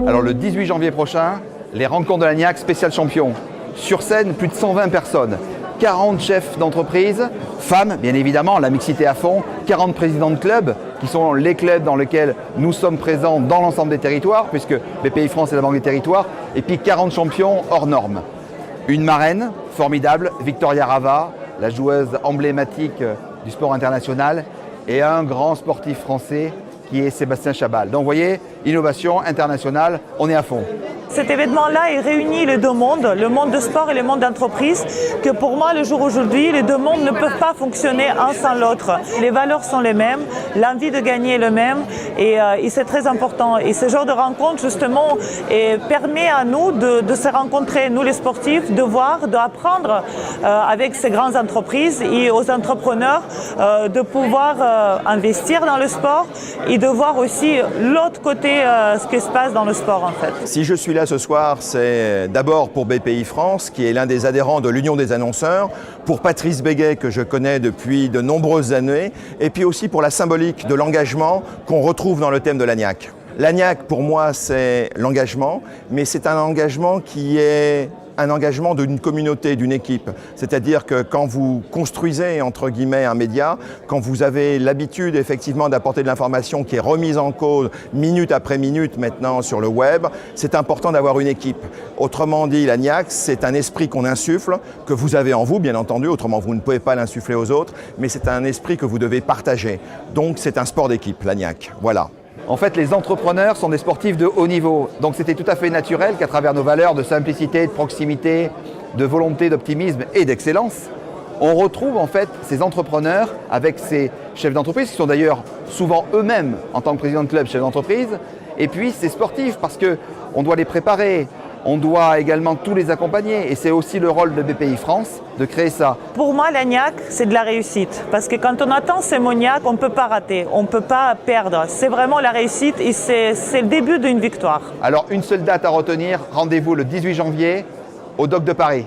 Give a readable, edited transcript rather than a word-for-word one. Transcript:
Alors le 18 janvier prochain, les rencontres de l'ANIAC spécial champion. Sur scène, plus de 120 personnes, 40 chefs d'entreprise, femmes bien évidemment, la mixité à fond, 40 présidents de clubs, qui sont les clubs dans lesquels nous sommes présents dans l'ensemble des territoires, puisque BPI France est la banque des territoires, et puis 40 champions hors normes. Une marraine formidable, Victoria Rava, la joueuse emblématique du sport international, et un grand sportif français qui est Sébastien Chabal. Donc vous voyez, innovation internationale, on est à fond. Cet événement-là, il réunit les deux mondes, le monde de sport et le monde d'entreprise, que pour moi, le jour aujourd'hui, les deux mondes ne peuvent pas fonctionner un sans l'autre. Les valeurs sont les mêmes, l'envie de gagner est le même, et c'est très important. Et ce genre de rencontre, justement, permet à nous de se rencontrer, nous les sportifs, de voir, d'apprendre avec ces grandes entreprises et aux entrepreneurs de pouvoir investir dans le sport et de voir aussi l'autre côté, ce qui se passe dans le sport, en fait. Si je suis là ce soir, c'est d'abord pour BPI France, qui est l'un des adhérents de l'Union des annonceurs, pour Patrice Béguet, que je connais depuis de nombreuses années, et puis aussi pour la symbolique de l'engagement qu'on retrouve dans le thème de l'ANIAC. L'ANIAC, pour moi, c'est l'engagement, mais c'est un engagement qui est un engagement d'une communauté, d'une équipe. C'est-à-dire que quand vous construisez, entre guillemets, un média, quand vous avez l'habitude, effectivement, d'apporter de l'information qui est remise en cause minute après minute maintenant sur le web, c'est important d'avoir une équipe. Autrement dit, l'ANIAC, c'est un esprit qu'on insuffle, que vous avez en vous, bien entendu, autrement vous ne pouvez pas l'insuffler aux autres, mais c'est un esprit que vous devez partager. Donc c'est un sport d'équipe, l'ANIAC. Voilà. En fait, les entrepreneurs sont des sportifs de haut niveau. Donc c'était tout à fait naturel qu'à travers nos valeurs de simplicité, de proximité, de volonté, d'optimisme et d'excellence, on retrouve en fait ces entrepreneurs avec ces chefs d'entreprise, qui sont d'ailleurs souvent eux-mêmes, en tant que président de club, chefs d'entreprise, et puis ces sportifs, parce qu'on doit les préparer, on doit également tous les accompagner, et c'est aussi le rôle de BPI France de créer ça. Pour moi, l'ANIAC, c'est de la réussite, parce que quand on attend ces moniacs, on ne peut pas rater, on ne peut pas perdre. C'est vraiment la réussite et c'est le début d'une victoire. Alors une seule date à retenir, rendez-vous le 18 janvier au Dock de Paris.